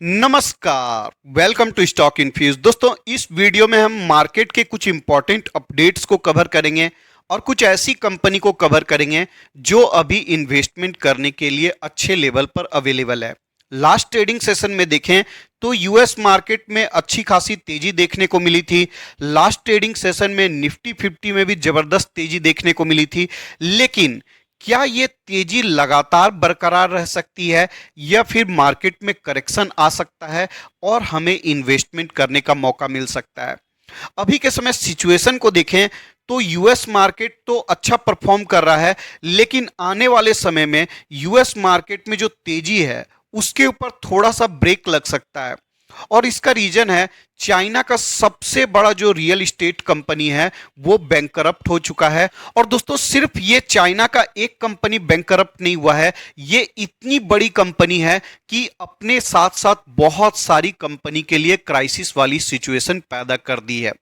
नमस्कार, welcome to stock infuse. दोस्तों, इस वीडियो में हम मार्केट के कुछ इंपॉर्टेंट अपडेट्स को कवर करेंगे और कुछ ऐसी कंपनी को कवर करेंगे जो अभी इन्वेस्टमेंट करने के लिए अच्छे लेवल पर अवेलेबल है। लास्ट ट्रेडिंग सेशन में देखें तो यूएस मार्केट में अच्छी खासी तेजी देखने को मिली थी। लास्ट ट्रेडिंग सेशन में निफ्टी 50 में भी जबरदस्त तेजी देखने को मिली थी, लेकिन क्या ये तेजी लगातार बरकरार रह सकती है या फिर मार्केट में करेक्शन आ सकता है और हमें इन्वेस्टमेंट करने का मौका मिल सकता है? अभी के समय सिचुएशन को देखें तो यूएस मार्केट तो अच्छा परफॉर्म कर रहा है, लेकिन आने वाले समय में यूएस मार्केट में जो तेजी है उसके ऊपर थोड़ा सा ब्रेक लग सकता है। और इसका रीजन है चाइना का सबसे बड़ा जो रियल एस्टेट कंपनी है वो बैंकरप्ट हो चुका है। और दोस्तों, सिर्फ ये चाइना का एक कंपनी बैंकरप्ट नहीं हुआ है, ये इतनी बड़ी कंपनी है कि अपने साथ साथ बहुत सारी कंपनी के लिए क्राइसिस वाली सिचुएशन पैदा कर दी है।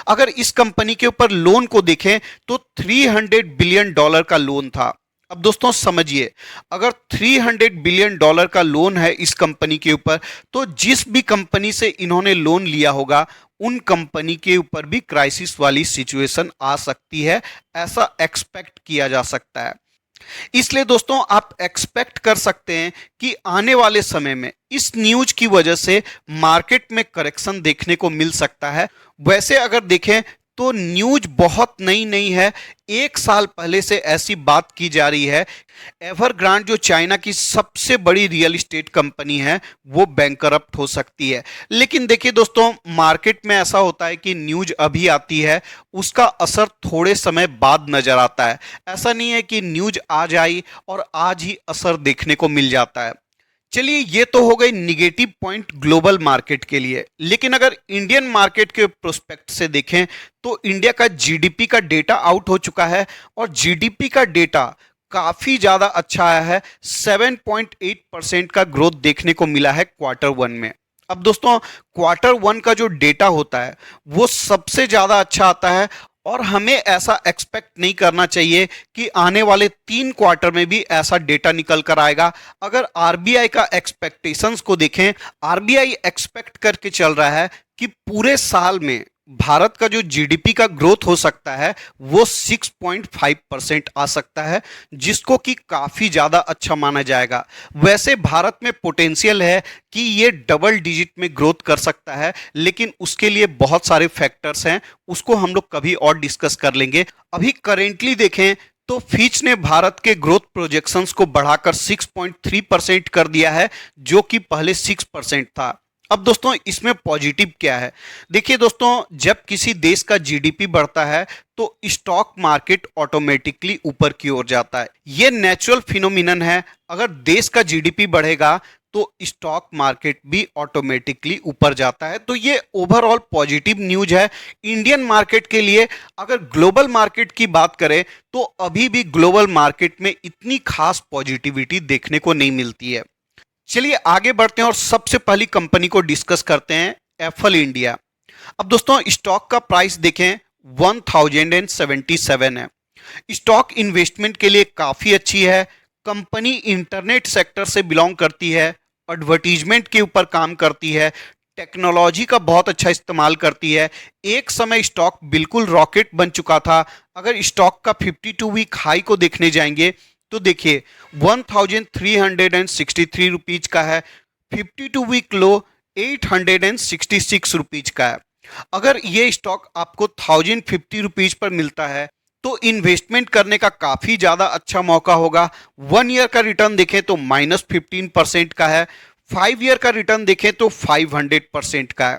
अगर इस कंपनी के ऊपर लोन को देखें तो $300 बिलियन का लोन था। अब दोस्तों समझिए, अगर $300 बिलियन का लोन है इस कंपनी के ऊपर, तो जिस भी कंपनी से इन्होंने लोन लिया होगा उन कंपनी के ऊपर भी क्राइसिस वाली सिचुएशन आ सकती है, ऐसा एक्सपेक्ट किया जा सकता है। इसलिए दोस्तों, आप एक्सपेक्ट कर सकते हैं कि आने वाले समय में इस न्यूज की वजह से मार्केट में करेक्शन देखने को मिल सकता है। वैसे अगर देखें तो न्यूज बहुत नई नहीं है, एक साल पहले से ऐसी बात की जा रही है एवरग्रांड जो चाइना की सबसे बड़ी रियल एस्टेट कंपनी है वो बैंकरप्ट हो सकती है। लेकिन देखिए दोस्तों, मार्केट में ऐसा होता है कि न्यूज अभी आती है, उसका असर थोड़े समय बाद नजर आता है। ऐसा नहीं है कि न्यूज आज आई और आज ही असर देखने को मिल जाता है। चलिए, ये तो हो गई निगेटिव पॉइंट ग्लोबल मार्केट के लिए, लेकिन अगर इंडियन मार्केट के प्रोस्पेक्ट से देखें तो इंडिया का जीडीपी का डेटा आउट हो चुका है और जीडीपी का डेटा काफी ज्यादा अच्छा आया है। 7.8% का ग्रोथ देखने को मिला है क्वार्टर वन में। अब दोस्तों, क्वार्टर वन का जो डेटा होता है वो सबसे ज्यादा अच्छा आता है और हमें ऐसा एक्सपेक्ट नहीं करना चाहिए कि आने वाले 3 क्वार्टर में भी ऐसा डेटा निकल कर आएगा। अगर आरबीआई का एक्सपेक्टेशंस को देखें, आरबीआई एक्सपेक्ट करके चल रहा है कि पूरे साल में भारत का जो जीडीपी का ग्रोथ हो सकता है वो 6.5% आ सकता है, जिसको कि काफी ज्यादा अच्छा माना जाएगा। वैसे भारत में पोटेंशियल है कि ये डबल डिजिट में ग्रोथ कर सकता है, लेकिन उसके लिए बहुत सारे फैक्टर्स हैं, उसको हम लोग कभी और डिस्कस कर लेंगे। अभी करेंटली देखें तो फिच ने भारत के ग्रोथ प्रोजेक्शंस को बढ़ाकर 6.3% कर दिया है, जो कि पहले 6% था। अब दोस्तों, इसमें पॉजिटिव क्या है? देखिए दोस्तों, जब किसी देश का जीडीपी बढ़ता है तो स्टॉक मार्केट ऑटोमेटिकली ऊपर की ओर जाता है। यह नेचुरल फिनोमिनन है। अगर देश का जीडीपी बढ़ेगा तो स्टॉक मार्केट भी ऑटोमेटिकली ऊपर जाता है। तो ये ओवरऑल पॉजिटिव न्यूज है इंडियन मार्केट के लिए। अगर ग्लोबल मार्केट की बात करें तो अभी भी ग्लोबल मार्केट में इतनी खास पॉजिटिविटी देखने को नहीं मिलती है। चलिए आगे बढ़ते हैं और सबसे पहली कंपनी को डिस्कस करते हैं, एफल इंडिया। अब दोस्तों, स्टॉक का प्राइस देखें 1077 है। स्टॉक इन्वेस्टमेंट के लिए काफी अच्छी है। कंपनी इंटरनेट सेक्टर से बिलोंग करती है, एडवर्टीजमेंट के ऊपर काम करती है, टेक्नोलॉजी का बहुत अच्छा इस्तेमाल करती है। एक समय स्टॉक बिल्कुल रॉकेट बन चुका था। अगर स्टॉक का 52 वीक हाई को देखने जाएंगे तो देखिए 1363 रुपीज का है, 52 वीक लो 866 रुपीज का है। अगर ये स्टॉक आपको 1050 रुपीज पर मिलता है तो इन्वेस्टमेंट करने का काफी ज्यादा अच्छा मौका होगा। 1 ईयर का रिटर्न देखें तो -15% का है, 5 ईयर का रिटर्न देखें तो 500% का है।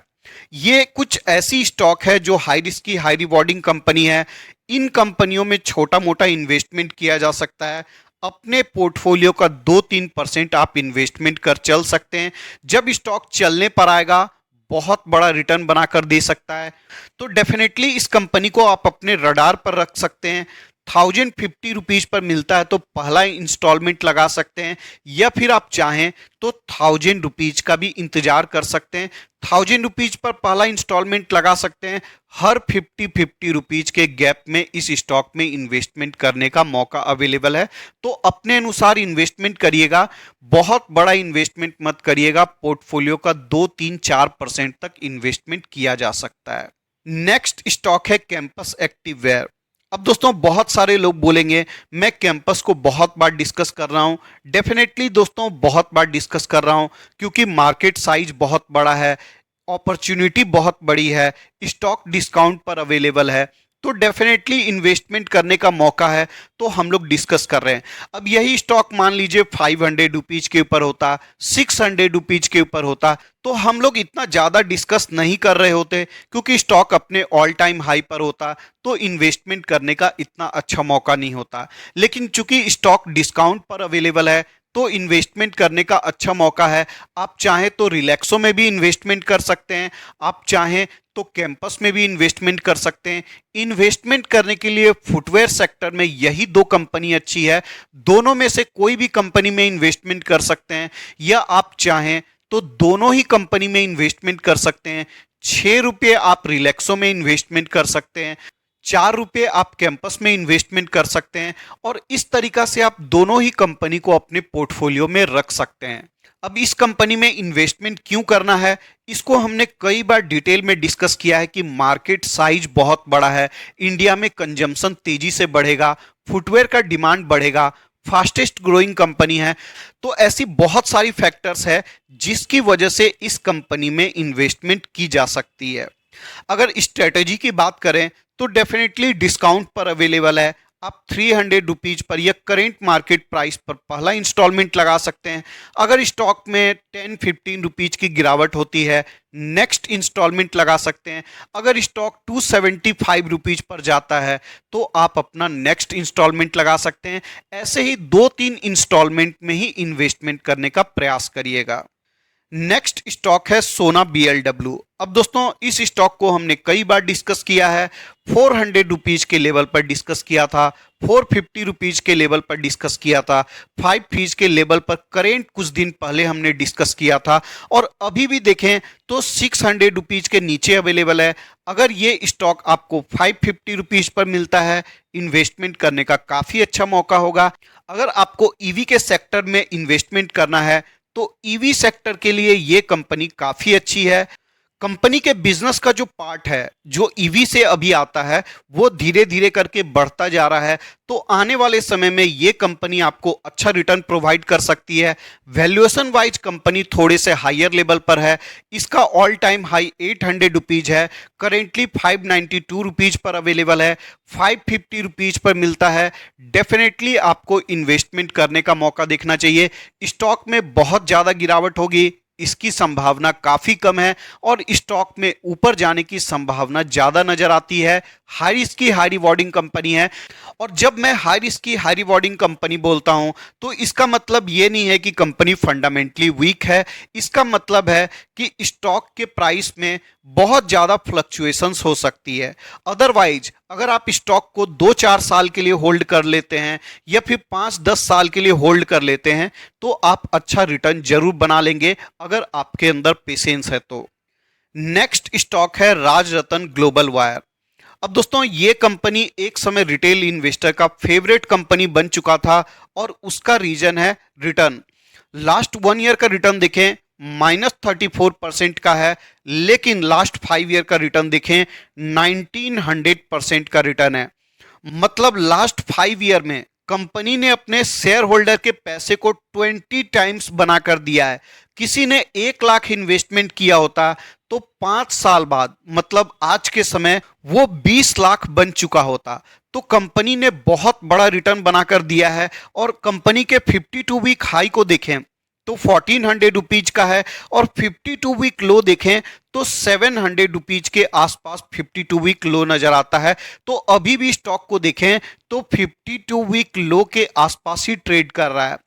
ये कुछ ऐसी स्टॉक है जो high risky high rewarding company है। इन कंपनियों में छोटा मोटा इन्वेस्टमेंट किया जा सकता है। अपने पोर्टफोलियो का 2-3% आप इन्वेस्टमेंट कर चल सकते हैं। जब स्टॉक चलने पर आएगा बहुत बड़ा रिटर्न बनाकर दे सकता है। तो डेफिनेटली इस कंपनी को आप अपने रडार पर रख सकते हैं। ₹1050 पर मिलता है तो पहला इंस्टॉलमेंट लगा सकते हैं, या फिर आप चाहें तो ₹1000 का भी इंतजार कर सकते हैं। ₹1000 पर पहला इंस्टॉलमेंट लगा सकते हैं। हर ₹50 के गैप में इस स्टॉक में इन्वेस्टमेंट करने का मौका अवेलेबल है, तो अपने अनुसार इन्वेस्टमेंट करिएगा। बहुत बड़ा इन्वेस्टमेंट मत करिएगा, पोर्टफोलियो का 2, 3, 4% तक इन्वेस्टमेंट किया जा सकता है। नेक्स्ट स्टॉक है कैंपस एक्टिववेयर। अब दोस्तों बहुत सारे लोग बोलेंगे मैं कैंपस को बहुत बार डिस्कस कर रहा हूं। डेफिनेटली दोस्तों बहुत बार डिस्कस कर रहा हूं, क्योंकि मार्केट साइज बहुत बड़ा है, अपॉर्चुनिटी बहुत बड़ी है, स्टॉक डिस्काउंट पर अवेलेबल है, तो डेफिनेटली इन्वेस्टमेंट करने का मौका है, तो हम लोग डिस्कस कर रहे हैं। अब यही स्टॉक मान लीजिए ₹500 के ऊपर होता, ₹600 के ऊपर होता, तो हम लोग इतना ज़्यादा डिस्कस नहीं कर रहे होते, क्योंकि स्टॉक अपने ऑल टाइम हाई पर होता, तो इन्वेस्टमेंट करने का इतना अच्छा मौका नहीं होता। लेकिन चूंकि स्टॉक डिस्काउंट पर अवेलेबल है, तो इन्वेस्टमेंट करने का अच्छा मौका है। आप चाहें तो रिलैक्सो में भी इन्वेस्टमेंट कर सकते हैं, आप चाहें तो कैंपस में भी इन्वेस्टमेंट कर सकते हैं। इन्वेस्टमेंट करने के लिए फुटवेयर सेक्टर में यही दो कंपनी अच्छी है, दोनों में से कोई भी कंपनी में इन्वेस्टमेंट कर सकते हैं, या आप चाहें तो दोनों ही कंपनी में इन्वेस्टमेंट कर सकते हैं। ₹6 आप रिलैक्सो में इन्वेस्टमेंट कर सकते हैं, ₹4 आप कैंपस में इन्वेस्टमेंट कर सकते हैं, और इस तरीका से आप दोनों ही कंपनी को अपने पोर्टफोलियो में रख सकते हैं। अब इस कंपनी में इन्वेस्टमेंट क्यों करना है, इसको हमने कई बार डिटेल में डिस्कस किया है कि मार्केट साइज बहुत बड़ा है, इंडिया में कंजम्पशन तेजी से बढ़ेगा, फुटवेयर का डिमांड बढ़ेगा, फास्टेस्ट ग्रोइंग कंपनी है, तो ऐसी बहुत सारी फैक्टर्स है जिसकी वजह से इस कंपनी में इन्वेस्टमेंट की जा सकती है। अगर स्ट्रेटेजी की बात करें तो डेफिनेटली डिस्काउंट पर अवेलेबल है। आप ₹300 पर या करेंट मार्केट प्राइस पर पहला इंस्टॉलमेंट लगा सकते हैं। अगर स्टॉक में ₹10-15 की गिरावट होती है, नेक्स्ट इंस्टॉलमेंट लगा सकते हैं। अगर स्टॉक ₹275 पर जाता है तो आप अपना नेक्स्ट इंस्टॉलमेंट लगा सकते हैं। ऐसे ही 2-3 इंस्टॉलमेंट में ही इन्वेस्टमेंट करने का प्रयास करिएगा। नेक्स्ट स्टॉक है सोना BLW। अब दोस्तों इस स्टॉक को हमने कई बार डिस्कस किया है। ₹400 के लेवल पर डिस्कस किया था, ₹450 के लेवल पर डिस्कस किया था, ₹5 के लेवल पर करेंट कुछ दिन पहले हमने डिस्कस किया था, और अभी भी देखें तो ₹600 के नीचे अवेलेबल है। अगर ये स्टॉक आपको ₹550 पर मिलता है, इन्वेस्टमेंट करने का काफ़ी अच्छा मौका होगा। अगर आपको ईवी के सेक्टर में इन्वेस्टमेंट करना है तो ईवी सेक्टर के लिए ये कंपनी काफ़ी अच्छी है। कंपनी के बिजनेस का जो पार्ट है, जो ईवी से अभी आता है, वो धीरे धीरे करके बढ़ता जा रहा है, तो आने वाले समय में ये कंपनी आपको अच्छा रिटर्न प्रोवाइड कर सकती है। वैल्यूएशन वाइज कंपनी थोड़े से हायर लेवल पर है, इसका ऑल टाइम हाई ₹800 है, करेंटली ₹592 पर अवेलेबल है, ₹550 पर मिलता है। डेफिनेटली आपको इन्वेस्टमेंट करने का मौका देखना चाहिए। स्टॉक में बहुत ज़्यादा गिरावट होगी, इसकी संभावना काफ़ी कम है, और स्टॉक में ऊपर जाने की संभावना ज़्यादा नज़र आती है। हाई रिस्क की हाई रिवॉर्डिंग कंपनी है, और जब मैं हाई रिस्क की हाई रिवॉर्डिंग कंपनी बोलता हूं तो इसका मतलब ये नहीं है कि कंपनी फंडामेंटली वीक है। इसका मतलब है कि स्टॉक के प्राइस में बहुत ज़्यादा फ्लक्चुएशंस हो सकती है। अदरवाइज अगर आप स्टॉक को 2-4 साल के लिए होल्ड कर लेते हैं, या फिर 5-10 साल के लिए होल्ड कर लेते हैं, तो आप अच्छा रिटर्न जरूर बना लेंगे, अगर आपके अंदर पेशेंस है तो। नेक्स्ट स्टॉक है राजरतन ग्लोबल वायर। अब दोस्तों ये कंपनी एक समय रिटेल इन्वेस्टर का फेवरेट कंपनी बन चुका था, और उसका रीजन है रिटर्न। लास्ट 1 ईयर का रिटर्न देखें -34% का है, लेकिन लास्ट 5 ईयर का रिटर्न देखें 1900% का रिटर्न है। मतलब लास्ट 5 ईयर में कंपनी ने अपने शेयर होल्डर के पैसे को 20 टाइम्स बनाकर दिया है। किसी ने 1 लाख इन्वेस्टमेंट किया होता तो 5 साल बाद, मतलब आज के समय, वो 20 लाख बन चुका होता। तो कंपनी ने बहुत बड़ा रिटर्न बनाकर दिया है, और कंपनी के 52 वीक हाई को देखें तो ₹1400 का है, और 52 वीक लो देखें तो ₹700 के आसपास 52 वीक लो नजर आता है। तो अभी भी स्टॉक को देखें तो 52 वीक लो के आसपास ही ट्रेड कर रहा है।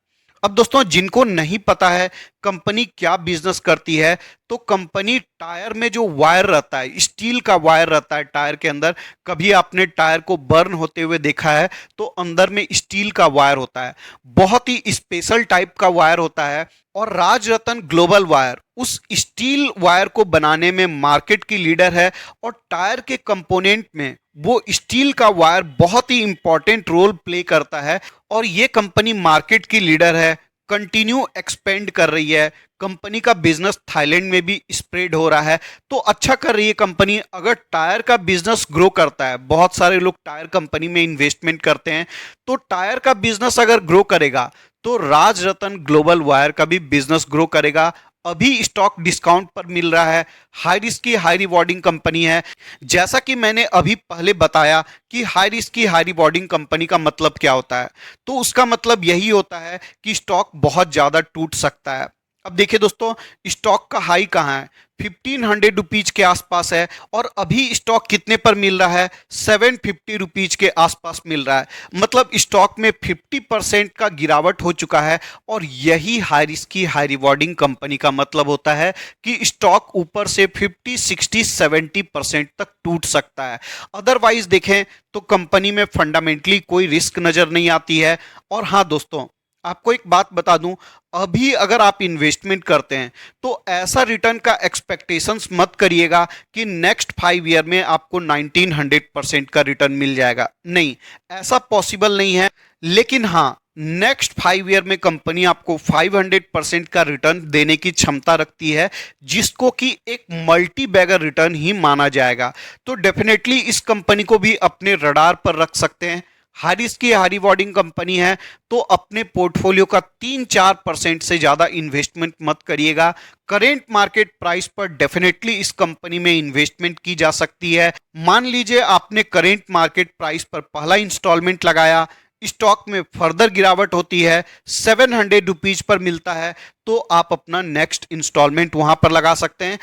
अब दोस्तों जिनको नहीं पता है कंपनी क्या बिजनेस करती है, तो कंपनी टायर में जो वायर रहता है, स्टील का वायर रहता है टायर के अंदर, कभी आपने टायर को बर्न होते हुए देखा है तो अंदर में स्टील का वायर होता है, बहुत ही स्पेशल टाइप का वायर होता है। और राजरत्न ग्लोबल वायर उस स्टील वायर को बनाने में मार्केट की लीडर है, और टायर के कंपोनेंट में वो स्टील का वायर बहुत ही इंपॉर्टेंट रोल प्ले करता है। और ये कंपनी मार्केट की लीडर है, कंटिन्यू एक्सपेंड कर रही है, कंपनी का बिजनेस थाईलैंड में भी स्प्रेड हो रहा है, तो अच्छा कर रही है कंपनी। अगर टायर का बिजनेस ग्रो करता है, बहुत सारे लोग टायर कंपनी में इन्वेस्टमेंट करते हैं, तो टायर का बिजनेस अगर ग्रो करेगा तो राजरत्न ग्लोबल वायर का भी बिजनेस ग्रो करेगा। अभी स्टॉक डिस्काउंट पर मिल रहा है, हाई रिस्क की हाई रिवॉर्डिंग कंपनी है। जैसा कि मैंने अभी पहले बताया कि हाई रिस्क की हाई रिवॉर्डिंग कंपनी का मतलब क्या होता है, तो उसका मतलब यही होता है कि स्टॉक बहुत ज्यादा टूट सकता है। अब देखिए दोस्तों, स्टॉक का हाई कहाँ है, 1500 रुपीज के आसपास है, और अभी स्टॉक कितने पर मिल रहा है, 750 रुपीज के आसपास मिल रहा है। मतलब स्टॉक में 50% का गिरावट हो चुका है, और यही हाई रिस्क की हाई रिवॉर्डिंग कंपनी का मतलब होता है कि स्टॉक ऊपर से 50, 60, 70% तक टूट सकता है। अदरवाइज देखें तो कंपनी में फंडामेंटली कोई रिस्क नजर नहीं आती है। और हाँ दोस्तों, आपको एक बात बता दूं, अभी अगर आप इन्वेस्टमेंट करते हैं तो ऐसा रिटर्न का एक्सपेक्टेशंस मत करिएगा कि नेक्स्ट 5 ईयर में आपको 1900% का रिटर्न मिल जाएगा। नहीं, ऐसा पॉसिबल नहीं है। लेकिन हाँ, नेक्स्ट 5 ईयर में कंपनी आपको 500% का रिटर्न देने की क्षमता रखती है, जिसको कि एक मल्टी बैगर रिटर्न ही माना जाएगा। तो डेफिनेटली इस कंपनी को भी अपने रडार पर रख सकते हैं। हाई रिस्क की हाई रिवॉर्डिंग कंपनी है, तो अपने पोर्टफोलियो का 3-4% से ज्यादा इन्वेस्टमेंट मत करिएगा। करेंट मार्केट प्राइस पर डेफिनेटली इस कंपनी में इन्वेस्टमेंट की जा सकती है। मान लीजिए आपने करेंट मार्केट प्राइस पर पहला इंस्टॉलमेंट लगाया, स्टॉक में फर्दर गिरावट होती है, 700 रुपीज पर मिलता है, तो आप अपना नेक्स्ट इंस्टॉलमेंट वहां पर लगा सकते हैं।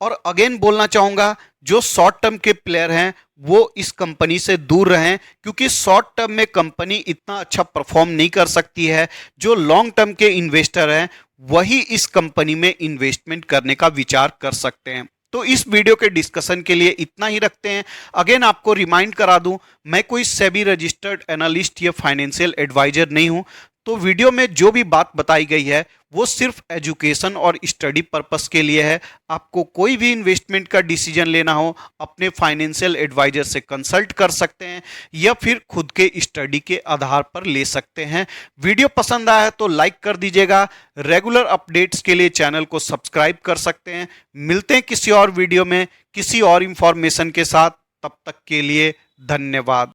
और अगेन बोलना चाहूंगा, जो शॉर्ट टर्म के प्लेयर हैं वो इस कंपनी से दूर रहें, क्योंकि शॉर्ट टर्म में कंपनी इतना अच्छा परफॉर्म नहीं कर सकती है। जो लॉन्ग टर्म के इन्वेस्टर हैं वही इस कंपनी में इन्वेस्टमेंट करने का विचार कर सकते हैं। तो इस वीडियो के डिस्कशन के लिए इतना ही रखते हैं। अगेन आपको रिमाइंड करा दूं, मैं कोई सेबी रजिस्टर्ड एनालिस्ट या फाइनेंशियल एडवाइजर नहीं हूं। तो वीडियो में जो भी बात बताई गई है वो सिर्फ एजुकेशन और स्टडी पर्पस के लिए है। आपको कोई भी इन्वेस्टमेंट का डिसीजन लेना हो, अपने फाइनेंशियल एडवाइजर से कंसल्ट कर सकते हैं, या फिर खुद के स्टडी के आधार पर ले सकते हैं। वीडियो पसंद आया तो लाइक कर दीजिएगा। रेगुलर अपडेट्स के लिए चैनल को सब्सक्राइब कर सकते हैं। मिलते हैं किसी और वीडियो में किसी और इंफॉर्मेशन के साथ। तब तक के लिए धन्यवाद।